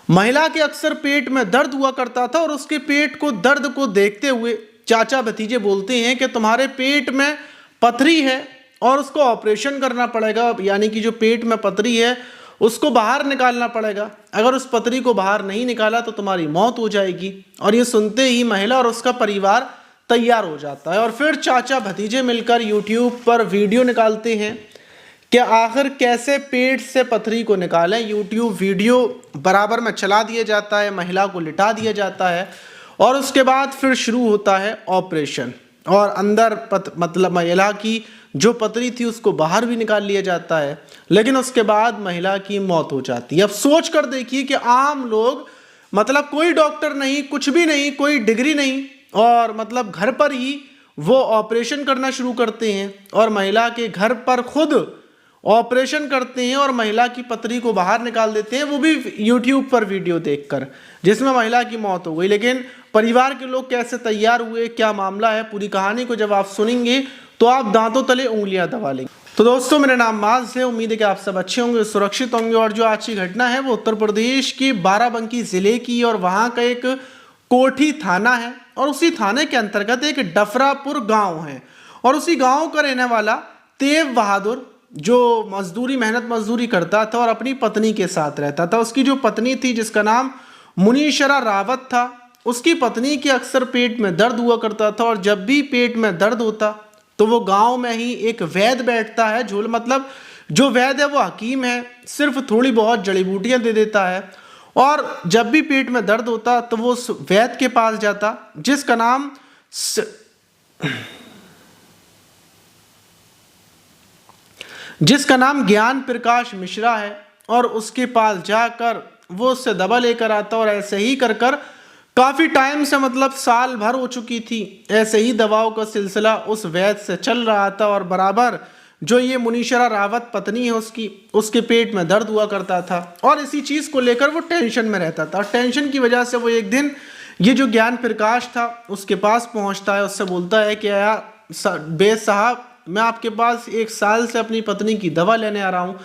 महिला के अक्सर पेट में दर्द हुआ करता था और उसके पेट को दर्द को देखते हुए चाचा भतीजे बोलते हैं कि तुम्हारे पेट में पथरी है और उसको ऑपरेशन करना पड़ेगा, यानी कि जो पेट में पथरी है उसको बाहर निकालना पड़ेगा। अगर उस पथरी को बाहर नहीं निकाला तो तुम्हारी मौत हो जाएगी। और ये सुनते ही महिला और उसका परिवार तैयार हो जाता है और फिर चाचा भतीजे मिलकर यूट्यूब पर वीडियो निकालते हैं कि आखिर कैसे पेट से पथरी को निकालें। यूट्यूब वीडियो बराबर में चला दिया जाता है, महिला को लिटा दिया जाता है और उसके बाद फिर शुरू होता है ऑपरेशन और अंदर मतलब महिला की जो पथरी थी उसको बाहर भी निकाल लिया जाता है, लेकिन उसके बाद महिला की मौत हो जाती है। अब सोच कर देखिए कि आम लोग, मतलब कोई डॉक्टर नहीं, कुछ भी नहीं, कोई डिग्री नहीं, और मतलब घर पर ही वो ऑपरेशन करना शुरू करते हैं और महिला के घर पर खुद ऑपरेशन करते हैं और महिला की पथरी को बाहर निकाल देते हैं, वो भी यूट्यूब पर वीडियो देखकर, जिसमें महिला की मौत हो गई। लेकिन परिवार के लोग कैसे तैयार हुए, क्या मामला है, पूरी कहानी को जब आप सुनेंगे तो आप दांतों तले उंगलियां दबा लेंगे। तो दोस्तों, मेरा नाम माज है, उम्मीद है कि आप सब अच्छे होंगे, सुरक्षित होंगे। और जो आज की घटना है वो उत्तर प्रदेश के बाराबंकी जिले की और वहां का एक कोठी थाना है और उसी थाने के अंतर्गत एक डफरापुर गांव है और उसी गांव का रहने वाला तेव बहादुर जो मेहनत मजदूरी करता था और अपनी पत्नी के साथ रहता था। उसकी जो पत्नी थी जिसका नाम मुनीशरा रावत था, उसकी पत्नी के अक्सर पेट में दर्द हुआ करता था और जब भी पेट में दर्द होता तो वो गांव में ही एक वैद्य बैठता है, मतलब जो वैद्य है वो हकीम है, सिर्फ थोड़ी बहुत जड़ी बूटियां दे देता है। और जब भी पेट में दर्द होता तो वो उस वैद्य के पास जाता जिसका नाम ज्ञान प्रकाश मिश्रा है और उसके पास जाकर वो उससे दवा लेकर आता और ऐसे ही कर कर काफी टाइम से, मतलब साल भर हो चुकी थी, ऐसे ही दवाओं का सिलसिला उस वैद्य से चल रहा था और बराबर जो ये मुनीशरा रावत पत्नी है उसके पेट में दर्द हुआ करता था और इसी चीज को लेकर वो टेंशन में रहता था। और टेंशन की वजह से वो एक दिन ये जो ज्ञान प्रकाश था उसके पास पहुंचता है, उससे बोलता है कि यार बेद साहब, मैं आपके पास 1 साल से अपनी पत्नी की दवा लेने आ रहा हूँ,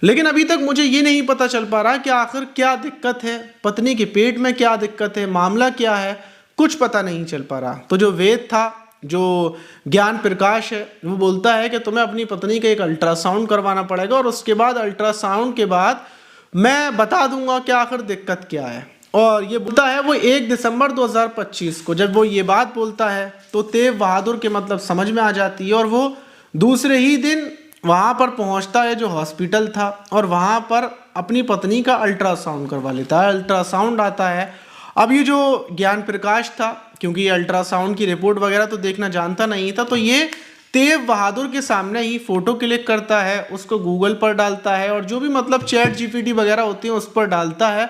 लेकिन अभी तक मुझे ये नहीं पता चल पा रहा कि आखिर क्या दिक्कत है, पत्नी के पेट में क्या दिक्कत है, मामला क्या है, कुछ पता नहीं चल पा रहा। तो जो वेद था, जो ज्ञान प्रकाश है, वो बोलता है कि तुम्हें अपनी पत्नी का एक अल्ट्रासाउंड करवाना पड़ेगा और उसके बाद अल्ट्रासाउंड के बाद मैं बता दूंगा कि आखिर दिक्कत क्या है। और ये बोलता है वो 1 दिसंबर 2025 को जब वो ये बात बोलता है तो तेव बहादुर के मतलब समझ में आ जाती है और वो दूसरे ही दिन वहाँ पर पहुँचता है जो हॉस्पिटल था और वहाँ पर अपनी पत्नी का अल्ट्रासाउंड करवा लेता है। अल्ट्रासाउंड आता है। अब ये जो ज्ञान प्रकाश था, क्योंकि ये अल्ट्रासाउंड की रिपोर्ट वगैरह तो देखना जानता नहीं था, तो ये तेव बहादुर के सामने ही फोटो क्लिक करता है, उसको गूगल पर डालता है और जो भी मतलब चैट जीपीटी वगैरह होती है उस पर डालता है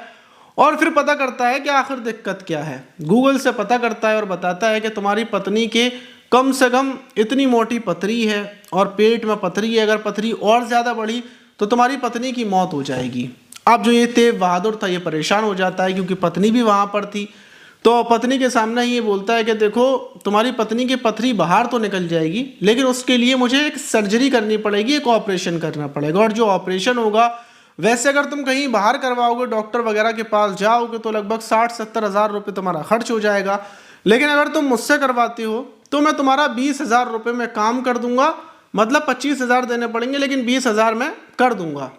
और फिर पता करता है कि आखिर दिक्कत क्या है। गूगल से पता करता है और बताता है कि तुम्हारी पत्नी के कम से कम इतनी मोटी पथरी है और पेट में पथरी है, अगर पथरी और ज़्यादा बढ़ी तो तुम्हारी पत्नी की मौत हो जाएगी। अब जो ये तेव बहादुर था ये परेशान हो जाता है क्योंकि पत्नी भी वहाँ पर थी, तो पत्नी के सामने ही ये बोलता है कि देखो, तुम्हारी पत्नी की पथरी बाहर तो निकल जाएगी, लेकिन उसके लिए मुझे एक सर्जरी करनी पड़ेगी, एक ऑपरेशन करना पड़ेगा। और जो ऑपरेशन होगा, वैसे अगर तुम कहीं बाहर करवाओगे, डॉक्टर वगैरह के पास जाओगे तो लगभग 60-70 हज़ार रुपये तुम्हारा खर्च हो जाएगा, लेकिन अगर तुम मुझसे करवाते हो तो मैं तुम्हारा 20,000 रुपये में काम कर दूंगा, मतलब 25,000 देने पड़ेंगे लेकिन 20,000 में कर दूंगा।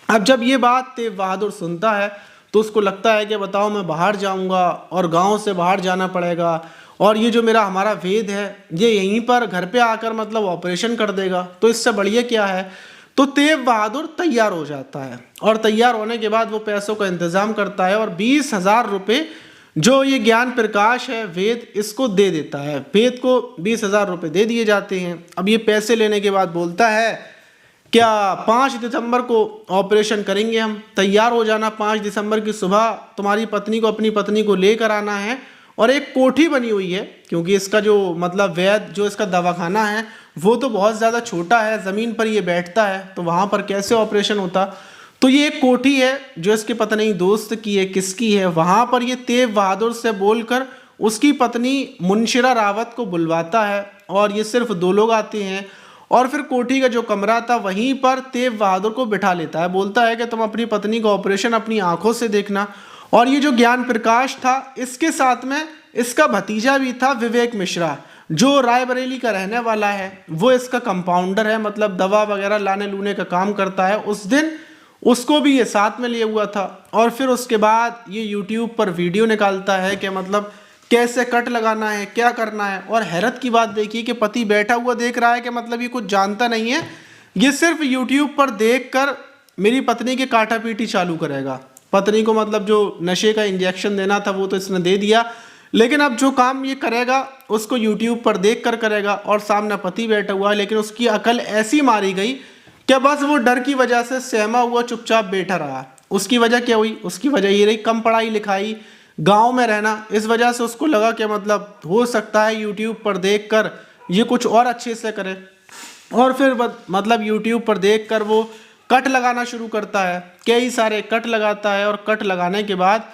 अब जब ये बात तेव बहादुर सुनता है तो उसको लगता है कि बताओ, मैं बाहर जाऊंगा और गांव से बाहर जाना पड़ेगा और ये जो हमारा वेद है ये यहीं पर घर पे आकर मतलब ऑपरेशन कर देगा, तो इससे बढ़िया क्या है। तो तेव बहादुर तैयार हो जाता है और तैयार होने के बाद वो पैसों का इंतजाम करता है और 20,000 रुपये जो ये ज्ञान प्रकाश है वेद इसको दे देता है। वेद को 20,000 रुपये दे दिए जाते हैं। अब ये पैसे लेने के बाद बोलता है क्या 5 दिसंबर को ऑपरेशन करेंगे हम, तैयार हो जाना, 5 दिसंबर की सुबह तुम्हारी पत्नी को, अपनी पत्नी को लेकर आना है। और एक कोठी बनी हुई है क्योंकि इसका जो मतलब वैद्य, जो इसका दवाखाना है वो तो बहुत ज़्यादा छोटा है, ज़मीन पर ये बैठता है, तो वहाँ पर कैसे ऑपरेशन होता। तो ये एक कोठी है जो इसके पता नहीं दोस्त की है, किसकी है। वहाँ पर ये तेव बहादुर से बोलकर उसकी पत्नी मुनीशरा रावत को बुलवाता है और ये सिर्फ 2 लोग आते हैं और फिर कोठी का जो कमरा था वहीं पर तेव बहादुर को बिठा लेता है। बोलता है कि तुम अपनी पत्नी का ऑपरेशन अपनी आंखों से देखना और ये जो ज्ञान प्रकाश था इसके साथ में इसका भतीजा भी था विवेक मिश्रा, जो रायबरेली का रहने वाला है। वो इसका कंपाउंडर है, मतलब दवा वगैरह लाने लूने का काम करता है। उस दिन उसको भी ये साथ में लिए हुआ था। और फिर उसके बाद ये यूट्यूब पर वीडियो निकालता है कि मतलब कैसे कट लगाना है, क्या करना है। और हैरत की बात देखिए कि पति बैठा हुआ देख रहा है कि मतलब ये कुछ जानता नहीं है, ये सिर्फ यूट्यूब पर देखकर मेरी पत्नी के काटा पीटी चालू करेगा। पत्नी को मतलब जो नशे का इंजेक्शन देना था वो तो इसने दे दिया, लेकिन अब जो काम ये करेगा उसको यूट्यूब पर देख कर करेगा। और सामने पति बैठा हुआ है, लेकिन उसकी अकल ऐसी मारी गई कि बस वो डर की वजह से सहमा हुआ चुपचाप बैठा रहा। उसकी वजह क्या हुई? उसकी वजह ये रही कम पढ़ाई लिखाई, गांव में रहना। इस वजह से उसको लगा कि मतलब हो सकता है यूट्यूब पर देखकर ये कुछ और अच्छे से करे। और फिर मतलब यूट्यूब पर देखकर वो कट लगाना शुरू करता है, कई सारे कट लगाता है। और कट लगाने के बाद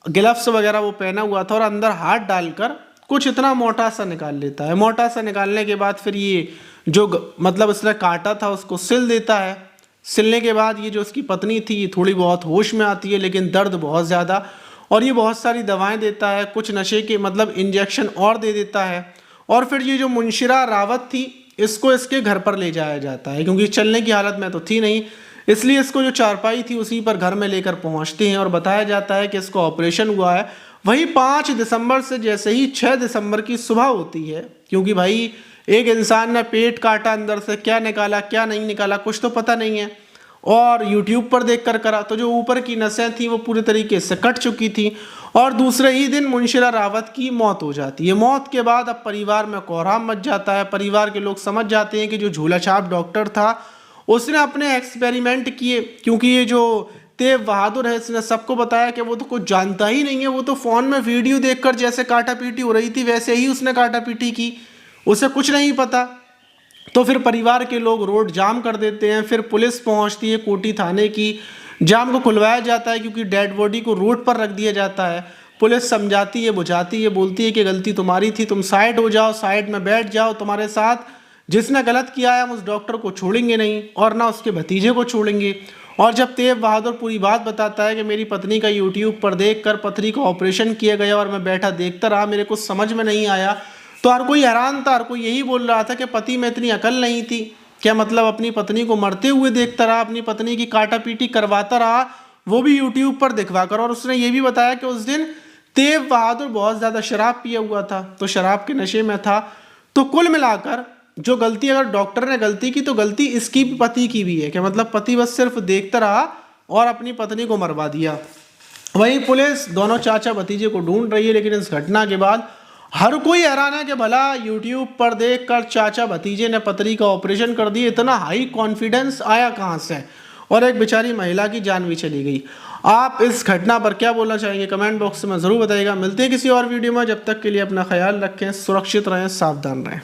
ग्लव्स वगैरह वो पहना हुआ था और अंदर हाथ डालकर कुछ इतना मोटा सा निकाल लेता है। मोटा सा निकालने के बाद फिर ये जो मतलब इसने काटा था उसको सिल देता है। सिलने के बाद ये जो उसकी पत्नी थी ये थोड़ी बहुत होश में आती है, लेकिन दर्द बहुत ज़्यादा। और ये बहुत सारी दवाएं देता है, कुछ नशे के मतलब इंजेक्शन और दे देता है। और फिर ये जो मुंशिरा रावत थी इसको इसके घर पर ले जाया जाता है, क्योंकि चलने की हालत में तो थी नहीं, इसलिए इसको जो चारपाई थी उसी पर घर में लेकर पहुंचते हैं। और बताया जाता है कि इसको ऑपरेशन हुआ है। वही 5 दिसंबर से जैसे ही 6 दिसंबर की सुबह होती है, क्योंकि भाई एक इंसान ने पेट काटा, अंदर से क्या निकाला क्या नहीं निकाला कुछ तो पता नहीं है, और यूट्यूब पर देख कर करा तो जो ऊपर की नसें थी वो पूरी तरीके से कट चुकी थी। और दूसरे ही दिन मुंशिरा रावत की मौत हो जाती है। मौत के बाद अब परिवार में कोहराम मच जाता है। परिवार के लोग समझ जाते हैं कि जो झूला छाप डॉक्टर था उसने अपने एक्सपेरिमेंट किए, क्योंकि ये जो तेव बहादुर है इसने सबको बताया कि वो तो कुछ जानता ही नहीं है, वो तो फ़ोन में वीडियो देखकर जैसे काटा पीटी हो रही थी वैसे ही उसने काटा पीटी की, उसे कुछ नहीं पता। तो फिर परिवार के लोग रोड जाम कर देते हैं। फिर पुलिस पहुंचती है कोटी थाने की, जाम को खुलवाया जाता है क्योंकि डेड बॉडी को रोड पर रख दिया जाता है। पुलिस समझाती है, बुझाती है, बोलती है कि गलती तुम्हारी थी, तुम साइड हो जाओ, साइड में बैठ जाओ, तुम्हारे साथ जिसने गलत किया है हम उस डॉक्टर को छोड़ेंगे नहीं और ना उसके भतीजे को छोड़ेंगे। और जब तेव बहादुर पूरी बात बताता है कि मेरी पत्नी का यूट्यूब पर देखकर पथरी का ऑपरेशन किया गया और मैं बैठा देखता रहा, मेरे को समझ में नहीं आया, तो हर कोई हैरान था। हर कोई यही बोल रहा था कि पति में इतनी अकल नहीं थी क्या? मतलब अपनी पत्नी को मरते हुए देखता रहा, अपनी पत्नी की काटा पीटी करवाता रहा, वो भी यूट्यूब पर दिखवा कर। और उसने ये भी बताया कि उस दिन तेव बहादुर बहुत ज़्यादा शराब पिया हुआ था, तो शराब के नशे में था। तो कुल मिलाकर जो गलती अगर डॉक्टर ने गलती की तो गलती इसकी भी पति की भी है कि मतलब पति बस सिर्फ देखता रहा और अपनी पत्नी को मरवा दिया। वहीं पुलिस दोनों चाचा भतीजे को ढूंढ रही है, लेकिन इस घटना के बाद हर कोई हैरान है कि भला यूट्यूब पर देखकर चाचा भतीजे ने पथरी का ऑपरेशन कर दिया, इतना हाई कॉन्फिडेंस आया कहाँ से? और एक बेचारी महिला की जान भी चली गई। आप इस घटना पर क्या बोलना चाहेंगे कमेंट बॉक्स में ज़रूर बताइएगा। मिलते हैं किसी और वीडियो में, जब तक के लिए अपना ख्याल रखें, सुरक्षित रहें, सावधान रहें।